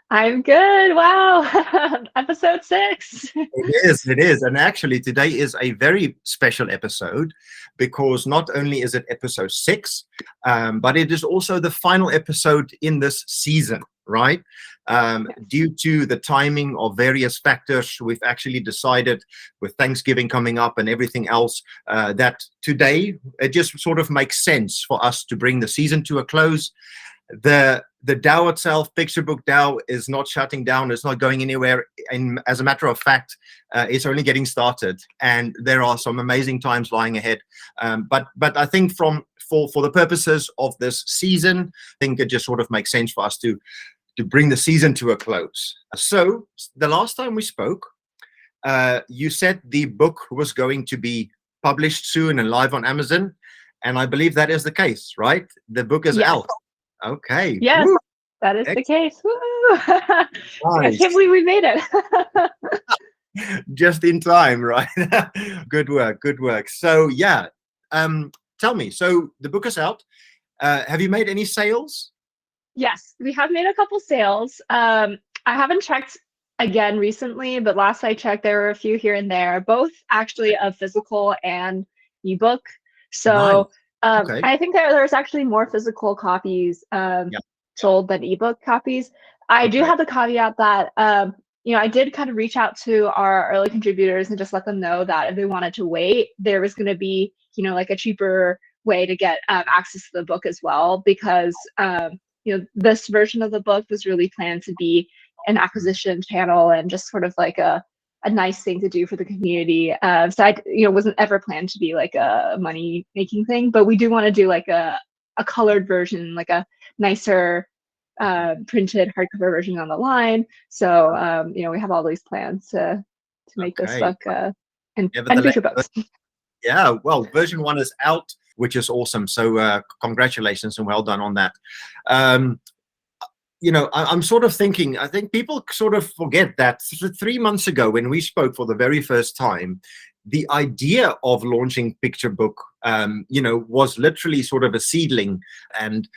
I'm good. Wow. Episode 6. It is. And actually, today is a very special episode because not only is it episode 6, but it is also the final episode in this season, right? Due to the timing of various factors, we've actually decided, with Thanksgiving coming up and everything else, that today it just sort of makes sense for us to bring the season to a close. The DAO itself, PictureBookDAO, is not shutting down. It's not going anywhere. And as a matter of fact, it's only getting started, and there are some amazing times lying ahead. But I think for the purposes of this season, I think it just sort of makes sense for us to bring the season to a close. So the last time we spoke, you said the book was going to be published soon and live on Amazon, and I believe that is the case, right? The book is Yes. out. Okay. Yes, Woo. that is the case. Woo! I Nice. can't believe we made it. Just in time, right? Good work. Good work. So yeah, tell me. So the book is out. Have you made any sales? Yes, we have made a couple sales. I haven't checked again recently, but last I checked, there were a few here and there, both actually of physical and ebook. Nice. So Okay. I think there's actually more physical copies Yeah. sold than ebook copies. I do Okay. have the caveat that I did kind of reach out to our early contributors and just let them know that if they wanted to wait, there was going to be like a cheaper way to get access to the book as well, because this version of the book was really planned to be an acquisition channel and just sort of like a nice thing to do for the community. So I, wasn't ever planned to be like a money making thing, but we do want to do like a colored version, like a nicer printed hardcover version on the line. So we have all these plans to make this Okay. book and Nevertheless, future books. yeah. Well, version 1 is out, which is awesome. So congratulations and well done on that. I'm sort of thinking, I think people sort of forget that 3 months ago when we spoke for the very first time, the idea of launching Picture Book, was literally sort of a seedling, and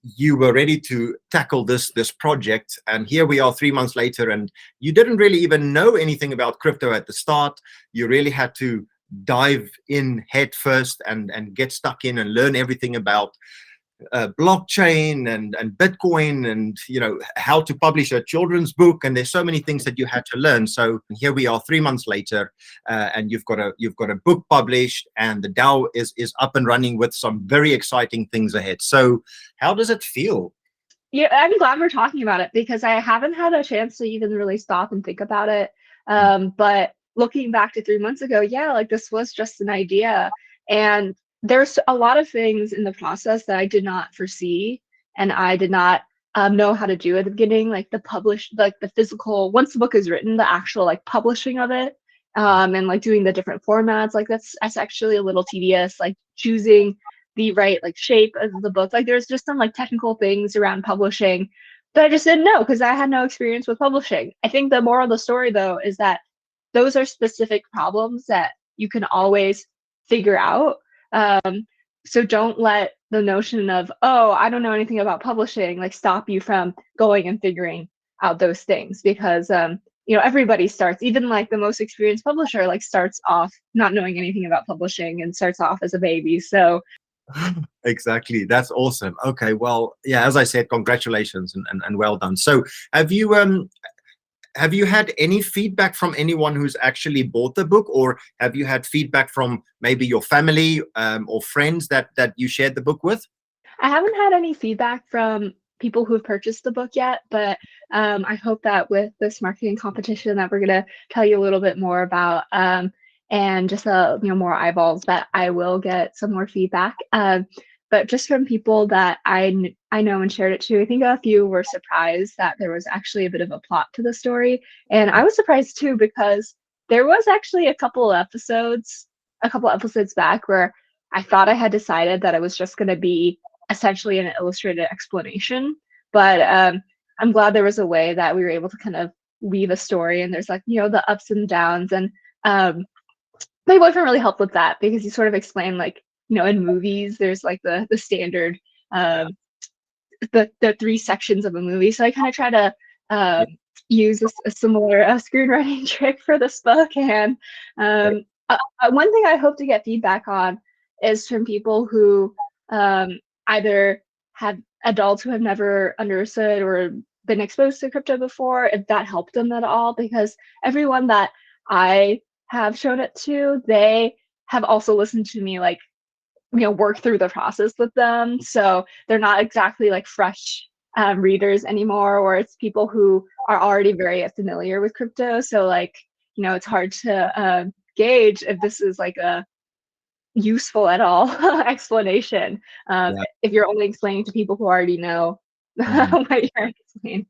you were ready to tackle this project. And here we are 3 months later, and you didn't really even know anything about crypto at the start. You really had to dive in head first and get stuck in and learn everything about blockchain and Bitcoin, and how to publish a children's book. And there's so many things that you had to learn. So here we are 3 months later, and you've got a book published, and the DAO is up and running with some very exciting things ahead. So how does it feel? Yeah, I'm glad we're talking about it because I haven't had a chance to even really stop and think about it. But looking back to 3 months ago, yeah, like this was just an idea. And there's a lot of things in the process that I did not foresee, and I did not know how to do at the beginning, like the physical, once the book is written, the actual like publishing of it, and like doing the different formats. Like that's actually a little tedious, like choosing the right like shape of the book. Like there's just some like technical things around publishing that I just didn't know because I had no experience with publishing. I think the moral of the story though is that those are specific problems that you can always figure out. So don't let the notion of, oh, I don't know anything about publishing, like stop you from going and figuring out those things, because everybody starts, even like the most experienced publisher, like starts off not knowing anything about publishing and starts off as a baby. So Exactly. That's awesome. Okay. Well, yeah, as I said, congratulations and well done. So have you had any feedback from anyone who's actually bought the book, or have you had feedback from maybe your family or friends that you shared the book with? I haven't had any feedback from people who have purchased the book yet, but I hope that with this marketing competition that we're going to tell you a little bit more about, and just more eyeballs, that I will get some more feedback. But just from people that I know and shared it to, I think a few were surprised that there was actually a bit of a plot to the story. And I was surprised too, because there was actually a couple episodes back where I thought I had decided that it was just going to be essentially an illustrated explanation. But I'm glad there was a way that we were able to kind of weave a story, and there's like, the ups and downs. And my boyfriend really helped with that, because he sort of explained, like, in movies, there's like the standard, the 3 sections of a movie. So I kind of try to um, use a similar screenwriting trick for this book. And one thing I hope to get feedback on is from people who either have adults who have never understood or been exposed to crypto before, if that helped them at all, because everyone that I have shown it to, they have also listened to me like, work through the process with them. So they're not exactly like fresh readers anymore, or it's people who are already very familiar with crypto. So like, it's hard to gauge if this is like a useful at all explanation Yeah. if you're only explaining to people who already know what you're explaining.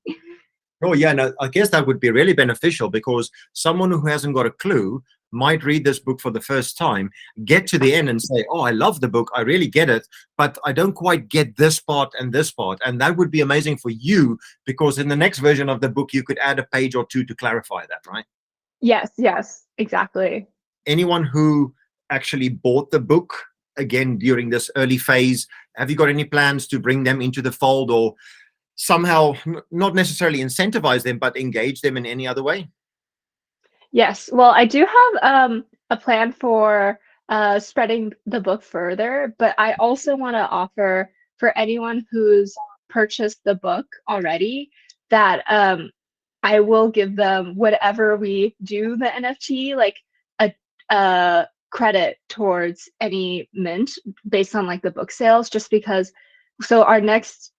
Oh, yeah, no, I guess that would be really beneficial, because someone who hasn't got a clue might read this book for the first time, get to the end and say, oh, I love the book, I really get it, but I don't quite get this part and this part. And that would be amazing for you, because in the next version of the book, you could add a page or two to clarify that, right? Yes, exactly. Anyone who actually bought the book, again, during this early phase, have you got any plans to bring them into the fold, or somehow not necessarily incentivize them, but engage them in any other way? Yes, well, I do have a plan for spreading the book further, but I also want to offer for anyone who's purchased the book already that I will give them, whatever we do the NFT, like a credit towards any mint based on like the book sales, just because. So our next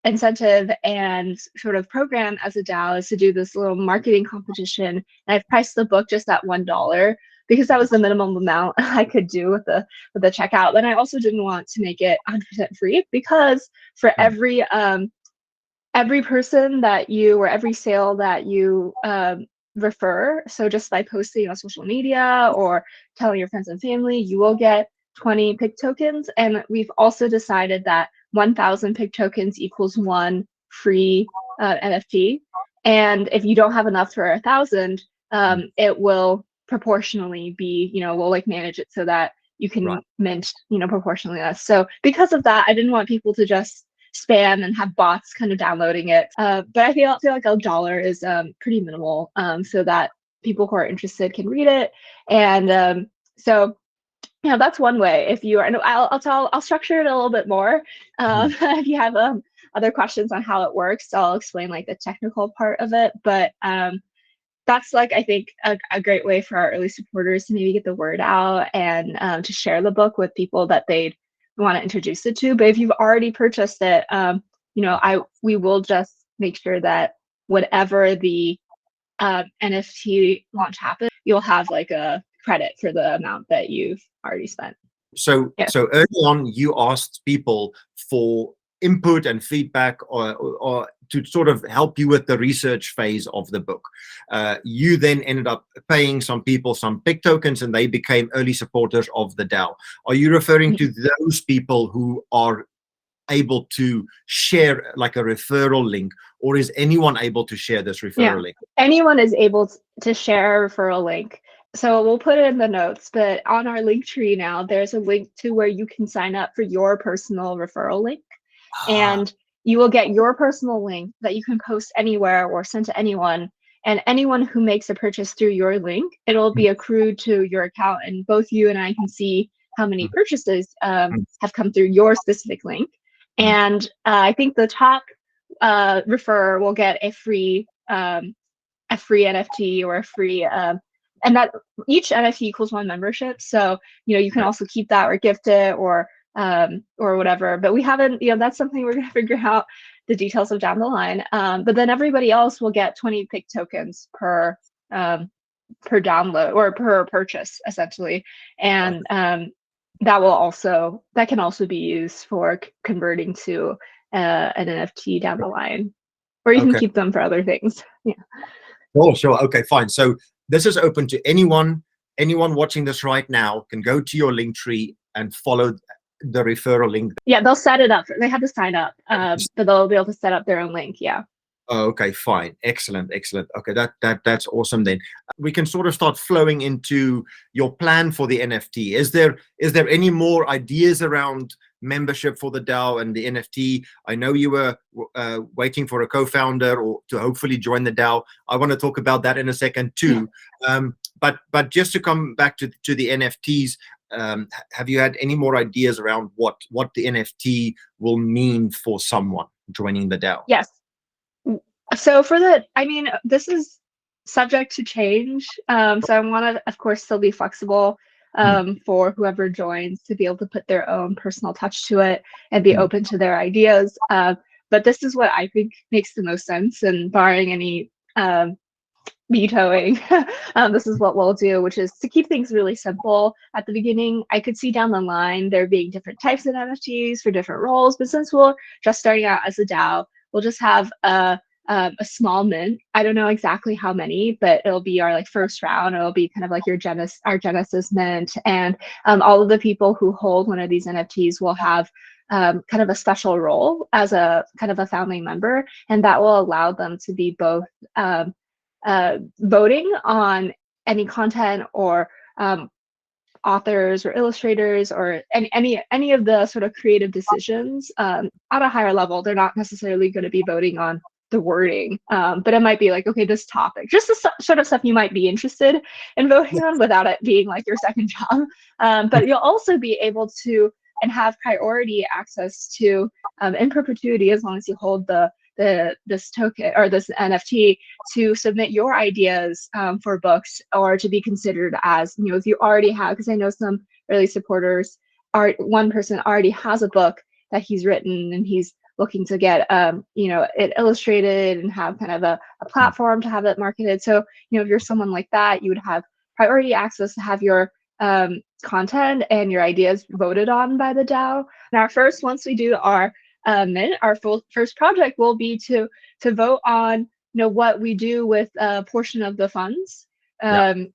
incentive and sort of program as a DAO is to do this little marketing competition. And I've priced the book just at $1 because that was the minimum amount I could do with the checkout. But I also didn't want to make it 100% free, because for every person that you, or every sale that you refer, so just by posting on social media or telling your friends and family, you will get 20 PIC tokens. And we've also decided that 1,000 PIC tokens equals one free NFT. And if you don't have enough for 1,000, it will proportionally be, we'll like manage it so that you can mint, proportionally less. So because of that, I didn't want people to just spam and have bots kind of downloading it. But I feel like $1 is pretty minimal, so that people who are interested can read it. And so that's one way. If you are, and I'll structure it a little bit more. If you have other questions on how it works, I'll explain like the technical part of it. But that's like, I think, a great way for our early supporters to maybe get the word out and to share the book with people that they'd want to introduce it to. But if you've already purchased it, we will just make sure that whatever the NFT launch happens, you'll have like a credit for the amount that you've already spent. So early on, you asked people for input and feedback, or to sort of help you with the research phase of the book. You then ended up paying some people some PIC tokens, and they became early supporters of the DAO. Are you referring to those people who are able to share like a referral link, or is anyone able to share this referral link? Anyone is able to share a referral link. So we'll put it in the notes, but on our link tree now, there's a link to where you can sign up for your personal referral link. And you will get your personal link that you can post anywhere or send to anyone. And anyone who makes a purchase through your link, it'll be accrued to your account. And both you and I can see how many purchases have come through your specific link. And I think the top referrer will get a free NFT or a free and that each NFT equals one membership. So you can also keep that or gift it or whatever. But we haven't, that's something we're going to figure out the details of down the line. But then everybody else will get 20 PIC tokens per download or per purchase, essentially. And that can also be used for converting to an NFT down the line, or you can keep them for other things. Oh, sure. Okay, fine. So this is open to anyone. Anyone watching this right now can go to your link tree and follow the referral link. Yeah, they'll set it up. They have to sign up, but they'll be able to set up their own link. Yeah. Oh, okay, fine. Excellent. Okay, that's awesome then. We can sort of start flowing into your plan for the NFT. Is there any more ideas around membership for the DAO and the NFT. I know you were waiting for a co-founder or to hopefully join the DAO. I want to talk about that in a second too. But just to come back to the NFTs, have you had any more ideas around what the NFT will mean for someone joining the DAO? Yes. So I mean, this is subject to change. So I want to, of course, still be flexible for whoever joins to be able to put their own personal touch to it and be open to their ideas. But this is what I think makes the most sense, and barring any vetoing, this is what we'll do, which is to keep things really simple at the beginning. I could see down the line there being different types of NFTs for different roles, but since we're just starting out as a DAO, we'll just have a small mint. I don't know exactly how many, but it'll be our like first round. It'll be kind of like our Genesis mint, and all of the people who hold one of these NFTs will have kind of a special role as a kind of a founding member, and that will allow them to be both voting on any content or authors or illustrators or any of the sort of creative decisions at a higher level. They're not necessarily going to be voting on the wording, but it might be like, okay, this topic, just the sort of stuff you might be interested in voting on without it being like your second job. But you'll also be able to and have priority access to in perpetuity, as long as you hold this token or this NFT, to submit your ideas for books, or to be considered as, you know, if you already have, because I know some early supporters one person already has a book that he's written and he's looking to get you know, it illustrated and have kind of a platform to have it marketed. So, you know, if you're someone like that, you would have priority access to have your content and your ideas voted on by the DAO. And once we do our mint, our first project will be to vote on, you know, what we do with a portion of the funds. I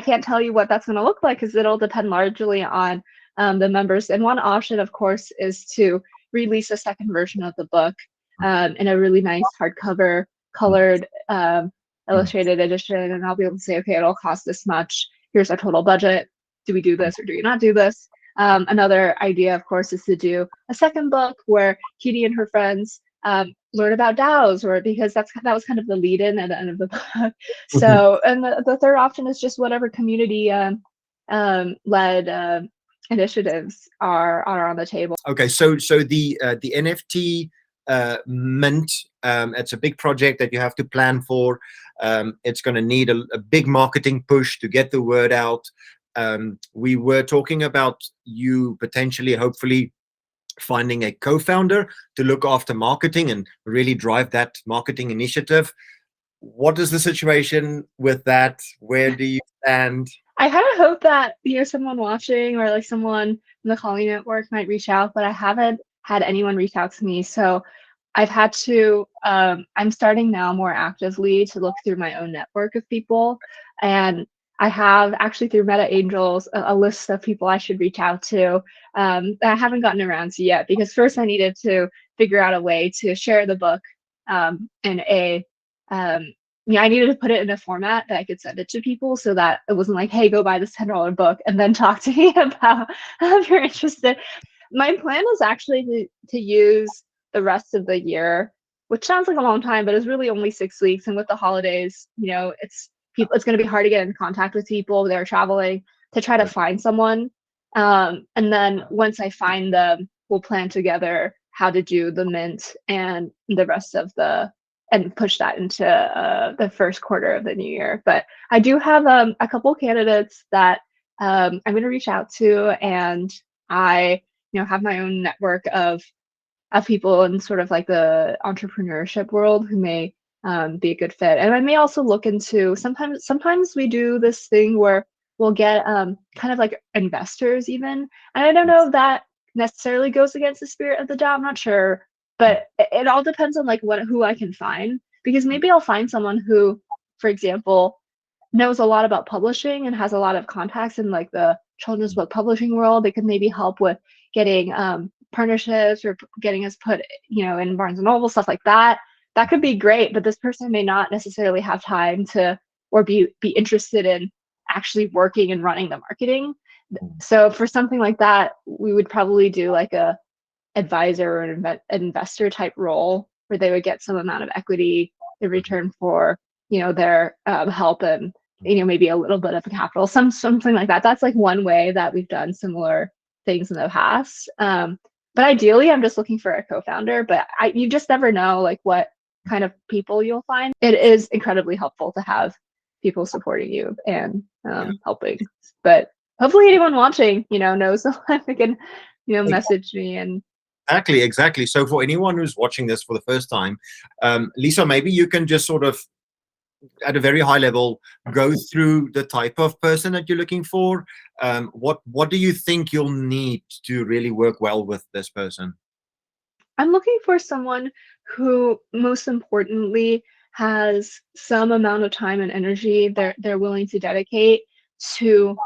can't tell you what that's going to look like, because it'll depend largely on the members. And one option, of course, is to release a second version of the book in a really nice hardcover, colored, illustrated edition. And I'll be able to say, okay, it'll cost this much. Here's our total budget. Do we do this or do we not do this? Another idea, of course, is to do a second book where Kitty and her friends learn about DAOs, or because that was kind of the lead-in at the end of the book. So, and the third option is just whatever community led initiatives are on the table. Okay, so the NFT mint, it's a big project that you have to plan for. It's going to need a big marketing push to get the word out. We were talking about you potentially, hopefully, finding a co-founder to look after marketing and really drive that marketing initiative. What is the situation with that? Where do you stand? I kind of hope that, you know, someone watching or like someone in the Calling Network might reach out, but I haven't had anyone reach out to me. So I've had to, I'm starting now more actively to look through my own network of people. And I have actually, through Meta Angels, a list of people I should reach out to that I haven't gotten around to yet, because first I needed to figure out a way to share the book in a, I needed to put it in a format that I could send it to people, so that it wasn't like, hey, go buy this $10 book and then talk to me about if you're interested. My plan is actually to use the rest of the year, which sounds like a long time, but it's really only 6 weeks. And with the holidays, you know, it's going to be hard to get in contact with people. They're traveling, to try to find someone. And then once I find them, we'll plan together how to do the mint and the rest of and push that into the first quarter of the new year. But I do have a couple candidates that I'm going to reach out to, and I, you know, have my own network of people in sort of like the entrepreneurship world who may be a good fit. And I may also look into, sometimes we do this thing where we'll get kind of like investors even. And I don't know if that necessarily goes against the spirit of the DAO. I'm not sure, but it all depends on like who I can find, because maybe I'll find someone who, for example, knows a lot about publishing and has a lot of contacts in like the children's book publishing world. They could maybe help with getting partnerships or getting us put, you know, in Barnes and Noble, stuff like that. That could be great, but this person may not necessarily have time to, or be interested in actually working and running the marketing. So for something like that, we would probably do like a advisor or an investor type role where they would get some amount of equity in return for, their help and, maybe a little bit of capital, something like that. That's like one way that we've done similar things in the past. But ideally, I'm just looking for a co-founder, but you just never know like what kind of people you'll find. It is incredibly helpful to have people supporting you and helping. But hopefully anyone watching, knows if they can, message me and Exactly. So for anyone who's watching this for the first time, Lisa, maybe you can just sort of, at a very high level, go through the type of person that you're looking for. What do you think you'll need to really work well with this person? I'm looking for someone who, most importantly, has some amount of time and energy they're willing to dedicate to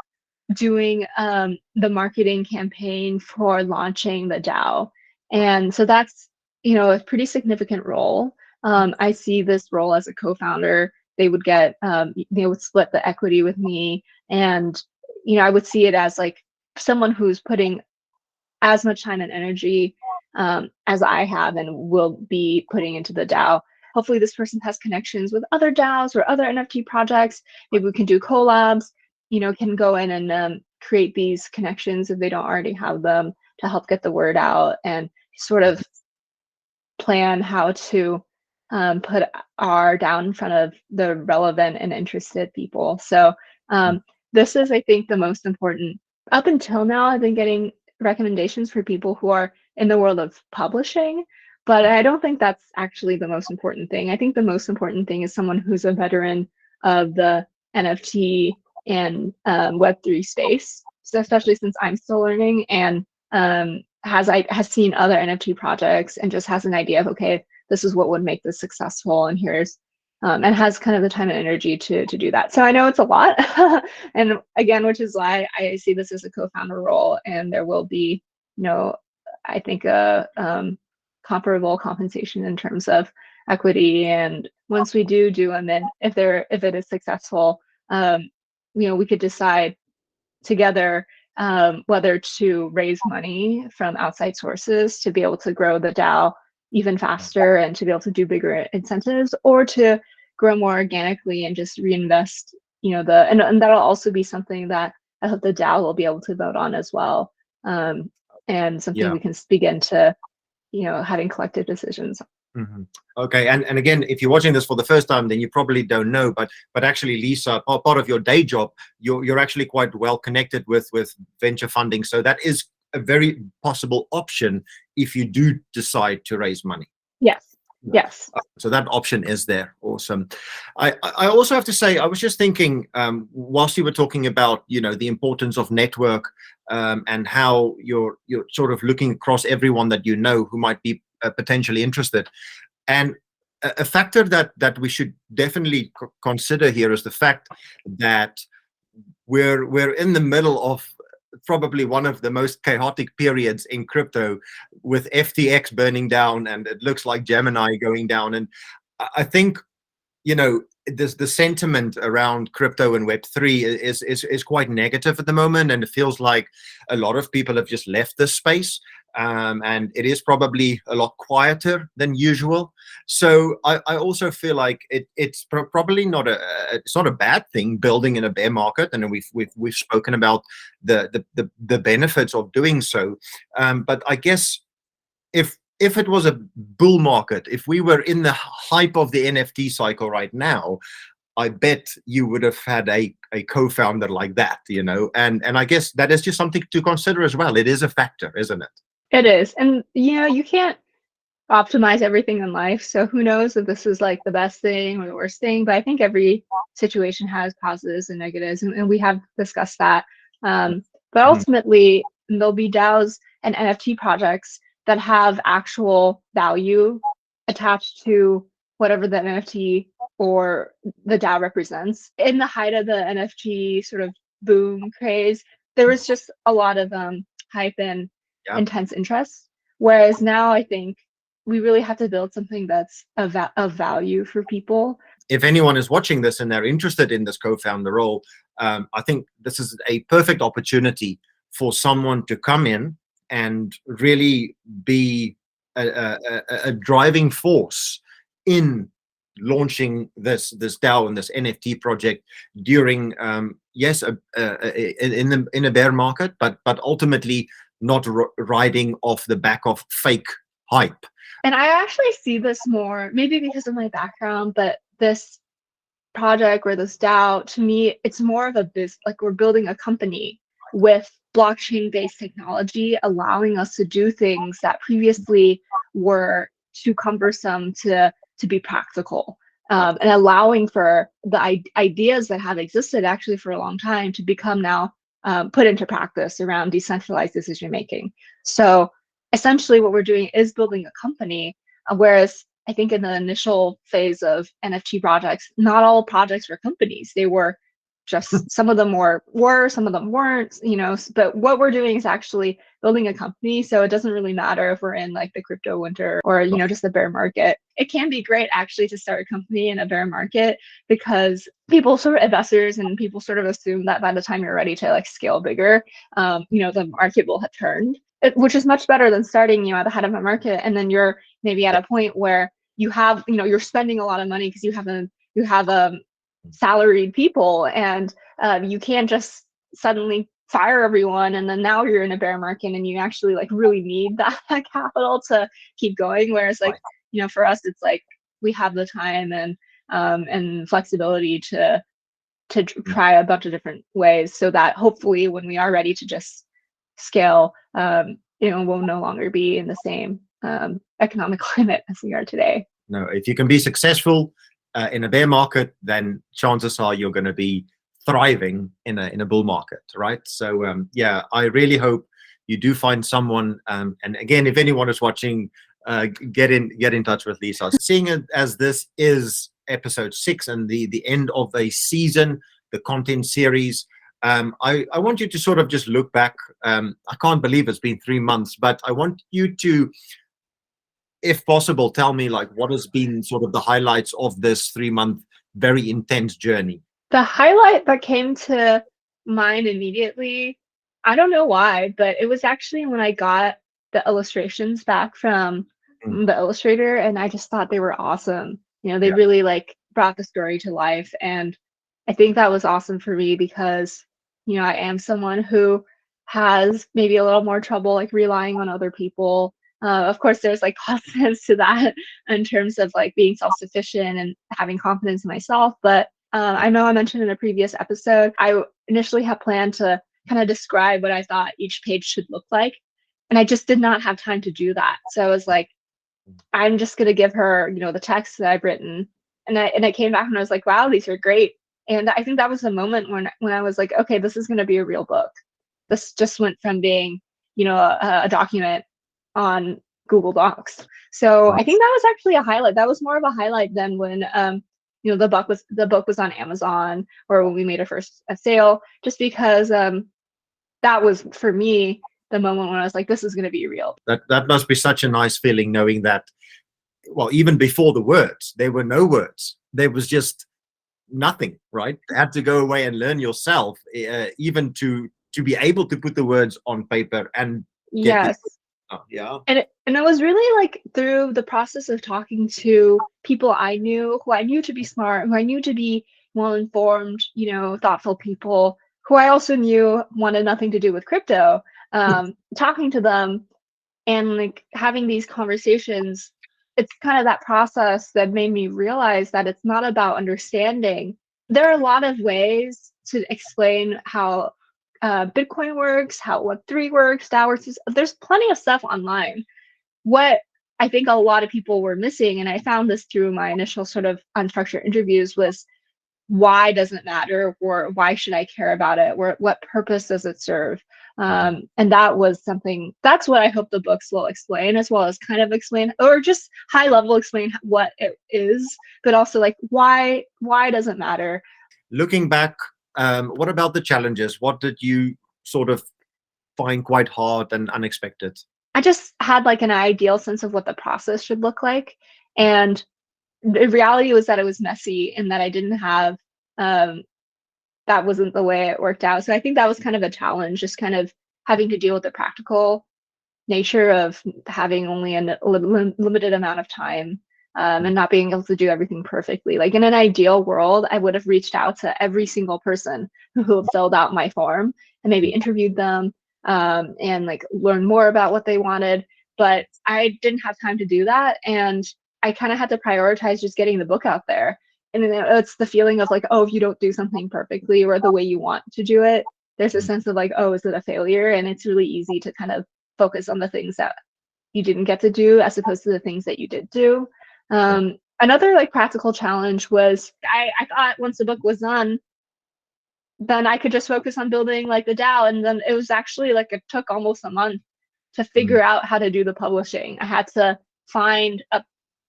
doing the marketing campaign for launching the DAO. And so that's, a pretty significant role. I see this role as a co-founder. They would split the equity with me. And, I would see it as like someone who's putting as much time and energy as I have and will be putting into the DAO. Hopefully this person has connections with other DAOs or other NFT projects. Maybe we can do collabs, can go in and create these connections if they don't already have them to help get the word out and sort of plan how to put our DAO in front of the relevant and interested people. So this is, I think, the most important. Up until now, I've been getting recommendations for people who are in the world of publishing, but I don't think that's actually the most important thing. I think the most important thing is someone who's a veteran of the NFT and Web3 space, so especially since I'm still learning and has seen other NFT projects and just has an idea of, okay, this is what would make this successful, and here's and has kind of the time and energy to do that. So I know it's a lot, and again, which is why I see this as a co-founder role, and there will be, I think a comparable compensation in terms of equity. And once we do them, and if it is successful, we could decide together whether to raise money from outside sources to be able to grow the DAO even faster and to be able to do bigger incentives, or to grow more organically and just reinvest, and that'll also be something that I hope the DAO will be able to vote on as well. And something we can begin to, having collective decisions. Okay, and again, if you're watching this for the first time, then you probably don't know, but actually, Lisa, part of your day job, you're actually quite well connected with venture funding, so that is a very possible option if you do decide to raise money. Yes. So that option is there. Awesome. I also have to say, I was just thinking, whilst you were talking about, the importance of network and how you're sort of looking across everyone that you know who might be potentially interested. And a factor that we should definitely consider here is the fact that we're in the middle of probably one of the most chaotic periods in crypto, with FTX burning down, and it looks like Gemini going down. And I think, the sentiment around crypto and Web3 is quite negative at the moment, and it feels like a lot of people have just left this space, and it is probably a lot quieter than usual. So I also feel like it's probably not it's not a bad thing building in a bear market, and we've spoken about the benefits of doing so. But I guess if it was a bull market, if we were in the hype of the NFT cycle right now, I bet you would have had a co-founder like that, and I guess that is just something to consider as well. It is a factor, isn't it? It is. And, you can't optimize everything in life. So who knows if this is like the best thing or the worst thing, but I think every situation has positives and negatives, and we have discussed that. But ultimately, there'll be DAOs and NFT projects that have actual value attached to whatever the NFT or the DAO represents. In the height of the NFT sort of boom craze, there was just a lot of hype and intense interest. Whereas now I think we really have to build something that's of value for people. if anyone is watching this and they're interested in this co-founder role, I think this is a perfect opportunity for someone to come in and really be a driving force in launching this DAO and this NFT project during yes, in a bear market, but ultimately not riding off the back of fake hype. And I actually see this more, maybe because of my background, but this project or this DAO, to me, it's more of a business, like we're building a company with blockchain-based technology, allowing us to do things that previously were too cumbersome to be practical, and allowing for the ideas that have existed actually for a long time to become now put into practice around decentralized decision making. So essentially what we're doing is building a company, whereas I think in the initial phase of NFT projects, not all projects were companies. They were just, some of them were, some of them weren't, you know, but what we're doing is actually building a company. So it doesn't really matter if we're in like the crypto winter or, you know, just the bear market. It can be great actually to start a company in a bear market, because people sort of, investors and people sort of assume that by the time you're ready to like scale bigger, you know, the market will have turned, which is much better than starting, you know, at the head of a market. And then you're maybe at a point where you have, you know, you're spending a lot of money because you have salaried people, and you can't just suddenly fire everyone and then now you're in a bear market and you actually like really need that capital to keep going. Whereas like, you know, for us, it's like we have the time and flexibility to try a bunch of different ways, so that hopefully when we are ready to just scale, you know, we'll no longer be in the same economic climate as we are today. No, if you can be successful in a bear market, then chances are you're going to be thriving in a bull market, right? So yeah, I really hope you do find someone. And again, if anyone is watching, get in touch with Lisa. Seeing it as this is episode 6 and the end of a season, the content series, I want you to sort of just look back. I can't believe it's been 3 months, but I want you to, if possible, tell me like what has been sort of the highlights of this 3-month very intense journey. The highlight that came to mind immediately, I don't know why, but it was actually when I got the illustrations back from the illustrator, and I just thought they were awesome. You know, they really like brought the story to life, and I think that was awesome for me because, you know, I am someone who has maybe a little more trouble like relying on other people. Of course, there's like positives to that in terms of like being self-sufficient and having confidence in myself. But I know I mentioned in a previous episode, I initially had planned to kind of describe what I thought each page should look like. And I just did not have time to do that. So I was like, I'm just going to give her, you know, the text that I've written. And I came back and I was like, wow, these are great. And I think that was the moment when I was like, okay, this is going to be a real book. This just went from being, you know, a document on Google Docs. So I think that was actually a highlight. That was more of a highlight than when, you know, the book was on Amazon, or when we made a sale, just because that was for me the moment when I was like, this is going to be real. That must be such a nice feeling, knowing that, well, even before the words, there were no words. There was just nothing, right? You had to go away and learn yourself, even to be able to put the words on paper and yes. Yeah. And it was really like through the process of talking to people I knew, who I knew to be smart, who I knew to be well-informed, you know, thoughtful people, who I also knew wanted nothing to do with crypto, talking to them and like having these conversations. It's kind of that process that made me realize that it's not about understanding. There are a lot of ways to explain how Bitcoin works, how Web3 works, DAO works. There's plenty of stuff online. What I think a lot of people were missing, and I found this through my initial sort of unstructured interviews, was why does it matter, or why should I care about it, or what purpose does it serve? And that was something, that's what I hope the books will explain, as well as kind of explain, or just high level explain what it is, but also like why does it matter? Looking back, what about the challenges? What did you sort of find quite hard and unexpected? I just had like an ideal sense of what the process should look like. And the reality was that it was messy and that I didn't have that wasn't the way it worked out. So I think that was kind of a challenge, just kind of having to deal with the practical nature of having only a limited amount of time, and not being able to do everything perfectly. Like in an ideal world, I would have reached out to every single person who had filled out my form and maybe interviewed them, and like learn more about what they wanted. But I didn't have time to do that. And I kind of had to prioritize just getting the book out there. And then it's the feeling of like, oh, if you don't do something perfectly or the way you want to do it, there's a sense of like, oh, is it a failure? And it's really easy to kind of focus on the things that you didn't get to do as opposed to the things that you did do. Another like practical challenge was I thought once the book was done, then I could just focus on building like the DAO. And then it was actually like it took almost a month to figure out how to do the publishing. I had to find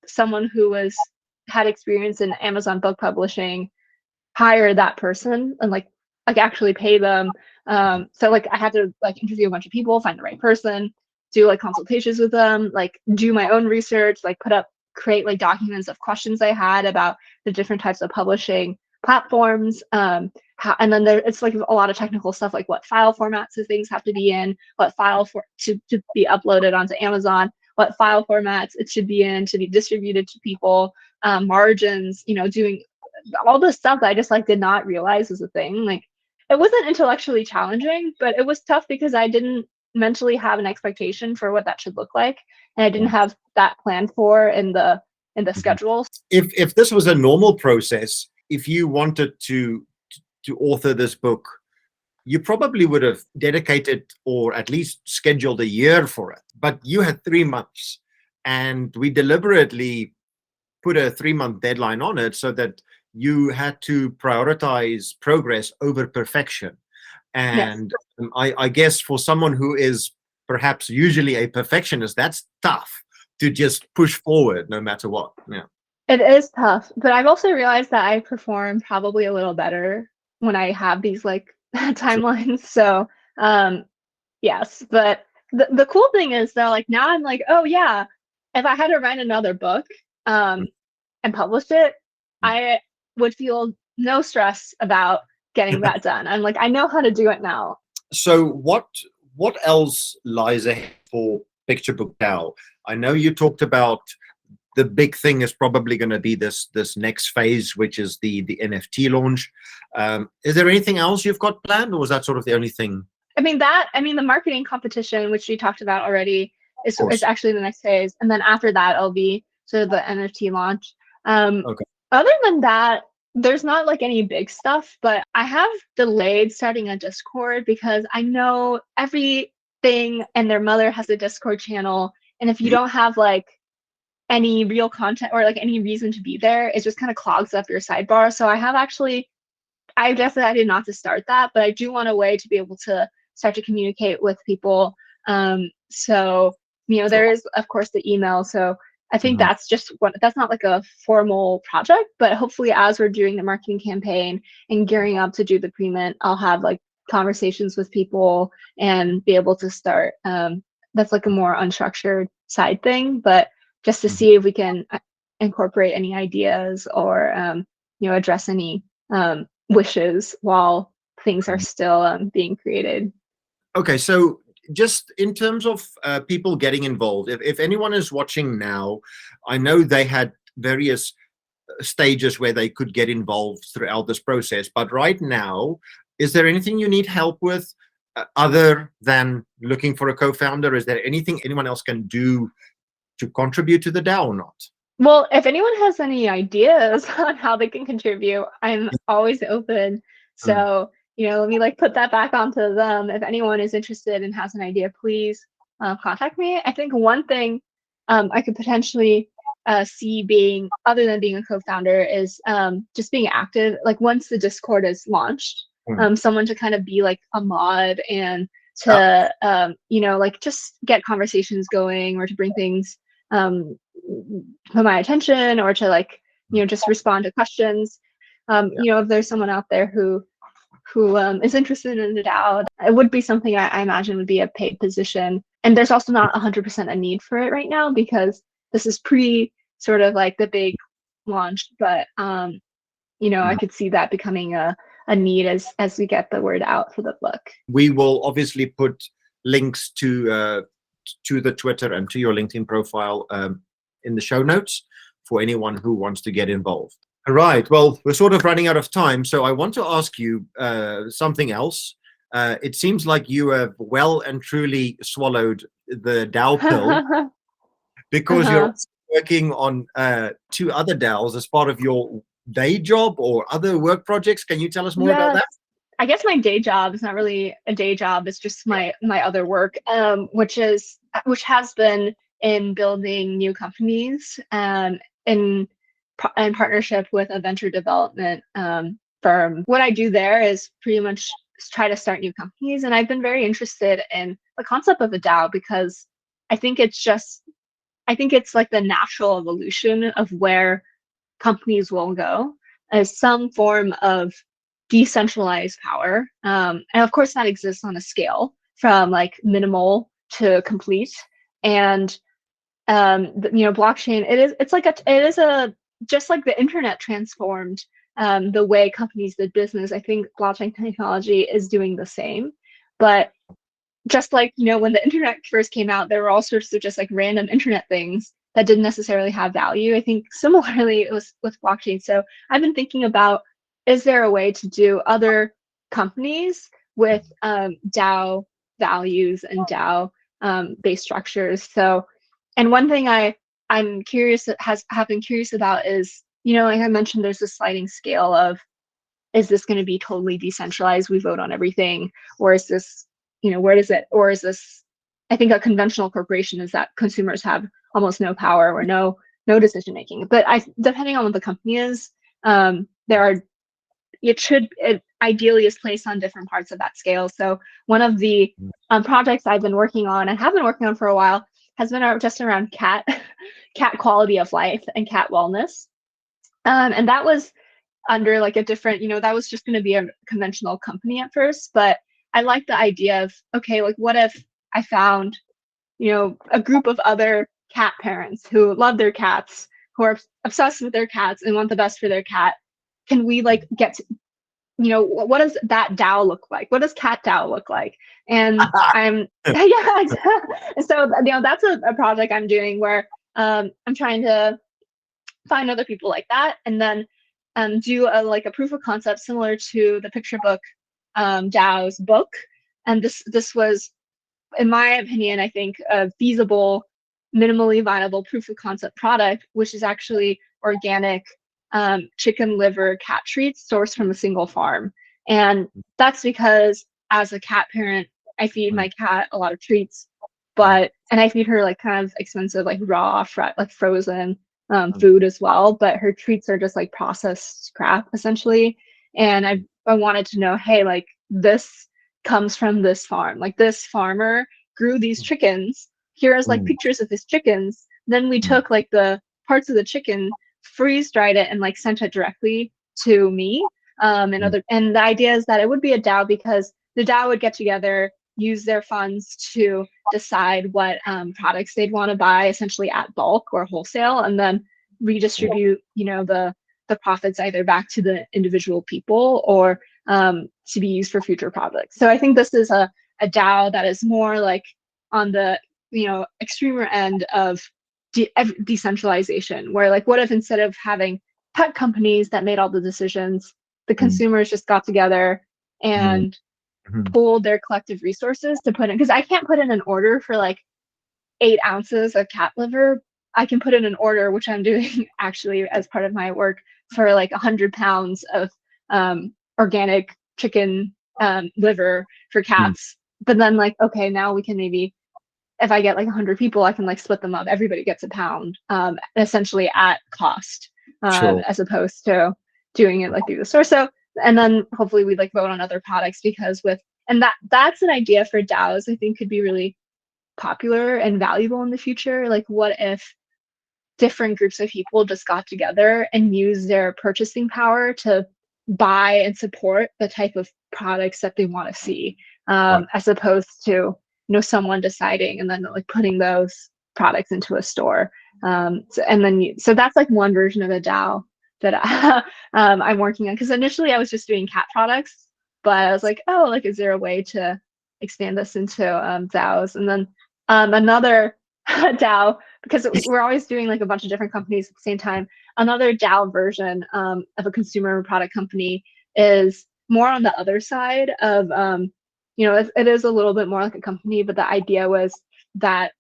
someone who had experience in Amazon book publishing, hire that person, and like actually pay them. So like I had to like interview a bunch of people, find the right person, do like consultations with them, like do my own research, like create like documents of questions I had about the different types of publishing platforms. And then it's like a lot of technical stuff, like what file formats the things have to be in, what file to be uploaded onto Amazon, what file formats it should be in to be distributed to people, margins, doing all this stuff that I just like did not realize was a thing. Like it wasn't intellectually challenging, but it was tough because I didn't mentally have an expectation for what that should look like, and I didn't have that planned for in the schedule. If this was a normal process, if you wanted to author this book, you probably would have dedicated or at least scheduled a year for it. But you had 3 months, and we deliberately put a 3-month deadline on it so that you had to prioritize progress over perfection. And yes, I guess for someone who is perhaps usually a perfectionist, that's tough to just push forward no matter what. Yeah. It is tough, but I've also realized that I perform probably a little better when I have these like timelines. So yes, but the cool thing is though, like now I'm like, oh yeah, if I had to write another book and publish it, I would feel no stress about getting that done. I'm like, I know how to do it now. So what else lies ahead for PictureBookDAO? I know you talked about the big thing is probably going to be this next phase, which is the NFT launch. Is there anything else you've got planned, or was that sort of the only thing? I mean, the marketing competition, which we talked about already, is actually the next phase. And then after that, it'll be sort of the NFT launch. Okay. Other than that, there's not like any big stuff, but I have delayed starting a Discord because I know everything and their mother has a Discord channel. And if you don't have like any real content or like any reason to be there, it just kind of clogs up your sidebar. So I decided not to start that, but I do want a way to be able to start to communicate with people. So, there is of course the email. So I think that's not like a formal project, but hopefully as we're doing the marketing campaign and gearing up to do the pre-mint, I'll have like conversations with people and be able to start. That's like a more unstructured side thing, but just to see if we can incorporate any ideas or, address any wishes while things are still being created. Okay, so just in terms of people getting involved, if anyone is watching now, I know they had various stages where they could get involved throughout this process, but right now, is there anything you need help with other than looking for a co-founder? Is there anything anyone else can do to contribute to the DAO or not? Well, if anyone has any ideas on how they can contribute, I'm always open. So, let me like put that back onto them. If anyone is interested and has an idea, please contact me. I think one thing I could potentially see being, other than being a co-founder, is just being active. Like once the Discord is launched, someone to kind of be like a mod and to, like just get conversations going or to bring things to my attention or to like, just respond to questions. If there's someone out there who is interested in the DAO, it would be something I imagine would be a paid position. And there's also not 100% a need for it right now because this is sort of like the big launched, but I could see that becoming a need as we get the word out for the book. We will obviously put links to the Twitter and to your LinkedIn profile in the show notes for anyone who wants to get involved. All right. Well, we're sort of running out of time, so I want to ask you something else. It seems like you have well and truly swallowed the DAO pill because you're working on 2 other DAOs as part of your day job or other work projects. Can you tell us more about that? I guess my day job is not really a day job. It's just my other work, which has been in building new companies in partnership with a venture development firm. What I do there is pretty much try to start new companies, and I've been very interested in the concept of a DAO because I think it's like the natural evolution of where companies will go as some form of decentralized power. And of course that exists on a scale from like minimal to complete. And blockchain, just like the internet transformed the way companies did business. I think blockchain technology is doing the same. But just like, when the internet first came out, there were all sorts of just like random internet things that didn't necessarily have value. I think similarly it was with blockchain. So I've been thinking about, is there a way to do other companies with DAO values and DAO based structures? So, and one thing I'm curious, have been curious about is, like I mentioned, there's this sliding scale of, is this going to be totally decentralized? We vote on everything, or is this, where does it, or is this, I think a conventional corporation is that consumers have almost no power or no decision making. But depending on what the company is, it ideally is placed on different parts of that scale. So one of the projects I've been working on and have been working on for a while has been just around cat quality of life and cat wellness. And that was under like a different, that was just going to be a conventional company at first, but I like the idea of, okay, like what if I found, a group of other cat parents who love their cats, who are obsessed with their cats and want the best for their cat. Can we like get to, what does that DAO look like? What does cat DAO look like? And I'm so that's a project I'm doing where I'm trying to find other people like that, and then do a proof of concept similar to the PictureBook DAO's book. And this was, in my opinion, I think a feasible, minimally viable proof of concept product, which is actually organic chicken liver cat treats sourced from a single farm. And that's because as a cat parent, I feed my cat a lot of treats, and I feed her like kind of expensive, like raw, frozen food as well. But her treats are just like processed crap essentially. And I wanted to know, hey, like this comes from this farm. Like this farmer grew these chickens. Here's like pictures of his chickens. Then we took like the parts of the chicken, freeze dried it, and like sent it directly to me. And the idea is that it would be a DAO because the DAO would get together, use their funds to decide what products they'd want to buy, essentially at bulk or wholesale, and then redistribute, the profits either back to the individual people or to be used for future projects. So I think this is a DAO that is more like on the extremer end of decentralization, where like what if instead of having pet companies that made all the decisions, the consumers just got together and pooled their collective resources to put in, because I can't put in an order for like 8 ounces of cat liver. I can put in an order, which I'm doing actually as part of my work, for like 100 pounds of organic chicken liver for cats. But then like, okay, now we can maybe, if I get like 100 people, I can like split them up. Everybody gets a pound, essentially at cost, as opposed to doing it like through the store. So, and then hopefully we like vote on other products, because that's an idea for DAOs I think could be really popular and valuable in the future. Like what if different groups of people just got together and used their purchasing power to buy and support the type of products that they want to see, as opposed to someone deciding and then like putting those products into a store. And then so that's like one version of a DAO that I'm working on. Because initially I was just doing cat products, but I was like, oh, like, is there a way to expand this into DAOs? And then another DAO, because we're always doing like a bunch of different companies at the same time. Another DAO version of a consumer product company is more on the other side of, it is a little bit more like a company, but the idea was that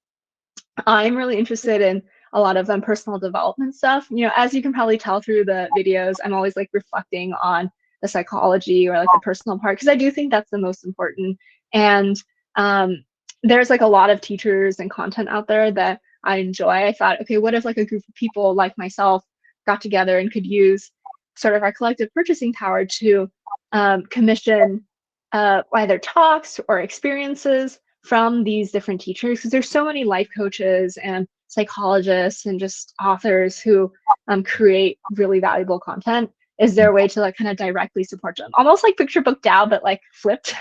I'm really interested in a lot of personal development stuff. As you can probably tell through the videos, I'm always like reflecting on the psychology or like the personal part, because I do think that's the most important. And there's like a lot of teachers and content out there that I enjoy. I thought, okay, what if like a group of people like myself got together and could use sort of our collective purchasing power to commission either talks or experiences from these different teachers, because there's so many life coaches and psychologists and just authors who create really valuable content. Is there a way to like kind of directly support them, almost like PictureBookDAO, but like flipped?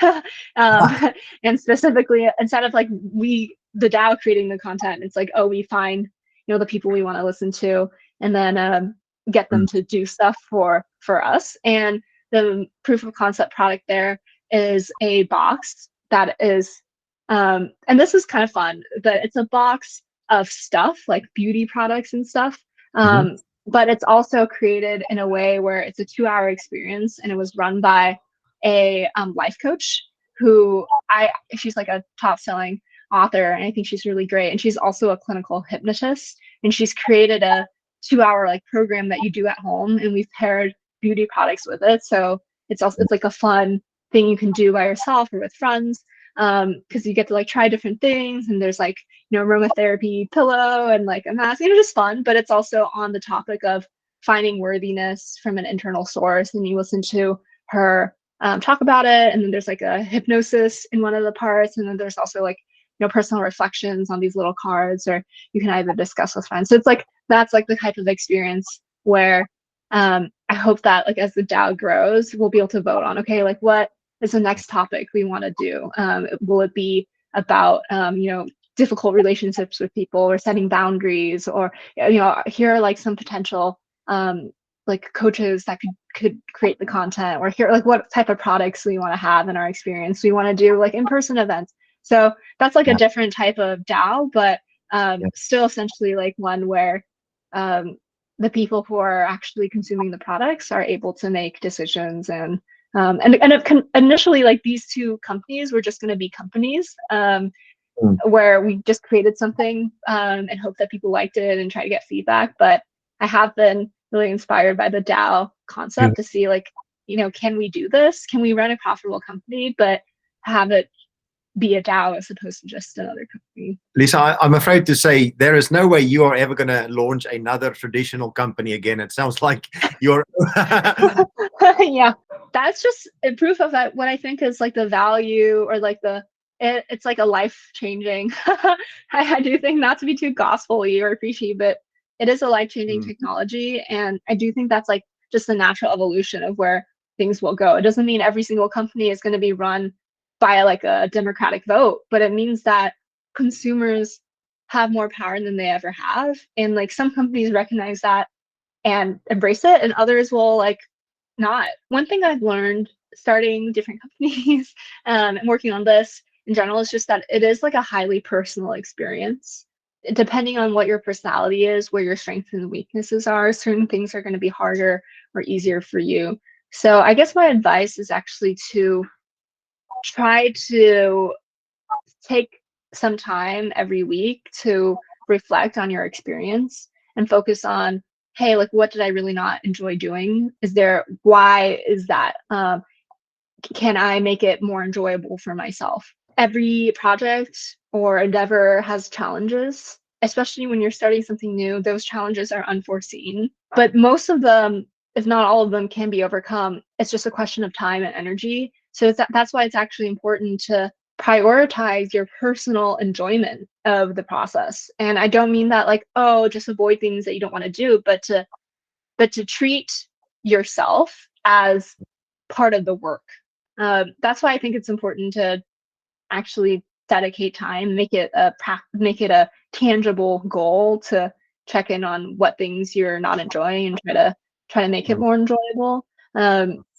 And specifically, instead of like the DAO creating the content, it's like, oh, we find the people we want to listen to, and then get them to do stuff for us. And the proof of concept product there is a box that is and this is kind of fun, but it's a box of stuff like beauty products and stuff. But it's also created in a way where it's a 2-hour experience, and it was run by a life coach who she's like a top selling author, and I think she's really great. And she's also a clinical hypnotist, and she's created a 2-hour like program that you do at home, and we've paired beauty products with it. So it's like a fun thing you can do by yourself or with friends, because you get to like try different things, and there's like aromatherapy pillow and like a mask, just fun. But it's also on the topic of finding worthiness from an internal source, and you listen to her talk about it. And then there's like a hypnosis in one of the parts, and then there's also like personal reflections on these little cards, or you can either discuss with friends. So it's like that's like the type of experience where I hope that like as the DAO grows, we'll be able to vote on, okay, like what is the next topic we want to do? Will it be about difficult relationships with people, or setting boundaries, or here are like some potential like coaches that could create the content, or here like what type of products we want to have in our experience. We want to do like in-person events. So that's like a different type of DAO, but still essentially like one where the people who are actually consuming the products are able to make decisions. And initially, like these two companies were just going to be companies where we just created something and hope that people liked it and try to get feedback. But I have been really inspired by the DAO concept to see like, can we do this? Can we run a profitable company, but have it be a DAO as opposed to just another company? Lisa, I'm afraid to say there is no way you are ever going to launch another traditional company again. It sounds like you're. Yeah, that's just a proof of that. What I think is like the value, or like it's like a life-changing. I do think, not to be too gospel-y or preachy, but it is a life-changing technology, and I do think that's like just the natural evolution of where things will go. It doesn't mean every single company is going to be run by like a democratic vote, but it means that consumers have more power than they ever have, and like some companies recognize that and embrace it, and others will like not. One thing I've learned starting different companies and working on this in general is just that it is like a highly personal experience. Depending on what your personality is, where your strengths and weaknesses are, certain things are going to be harder or easier for you. So I guess my advice is actually to try to take some time every week to reflect on your experience and focus on, hey, like what did I really not enjoy doing? Why is that? Can I make it more enjoyable for myself? Every project or endeavor has challenges, especially when you're starting something new. Those challenges are unforeseen, but most of them, if not all of them, can be overcome. It's just a question of time and energy. So that's why it's actually important to prioritize your personal enjoyment of the process. And I don't mean that like, oh, just avoid things that you don't want to do, but to treat yourself as part of the work. That's why I think it's important to actually dedicate time, make it a tangible goal to check in on what things you're not enjoying and try to make it more enjoyable,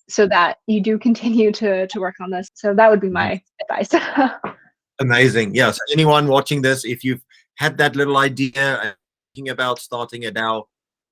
so that you do continue to work on this. So that would be my advice. Amazing. Yes. Anyone watching this, if you've had that little idea and thinking about starting a DAO,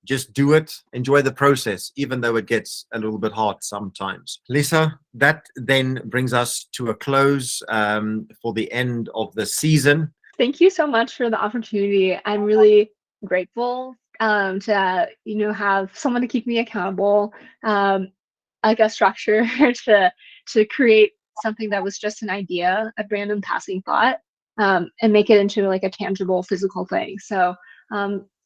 just do it. Enjoy the process, even though it gets a little bit hard sometimes. Lisa, that then brings us to a close for the end of the season. Thank you so much for the opportunity. I'm really grateful to have someone to keep me accountable, like a structure to create something that was just an idea, a random passing thought, and make it into like a tangible physical thing. So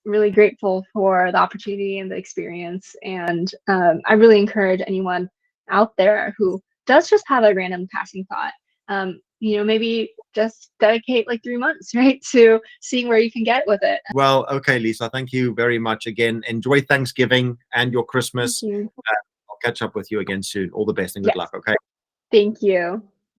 really grateful for the opportunity and the experience. And I really encourage anyone out there who does just have a random passing thought, maybe just dedicate like 3 months, right, to seeing where you can get with it. Well, okay, Lisa, thank you very much again. Enjoy Thanksgiving and your Christmas. Thank you. I'll catch up with you again soon. All the best and good luck, okay? Thank you.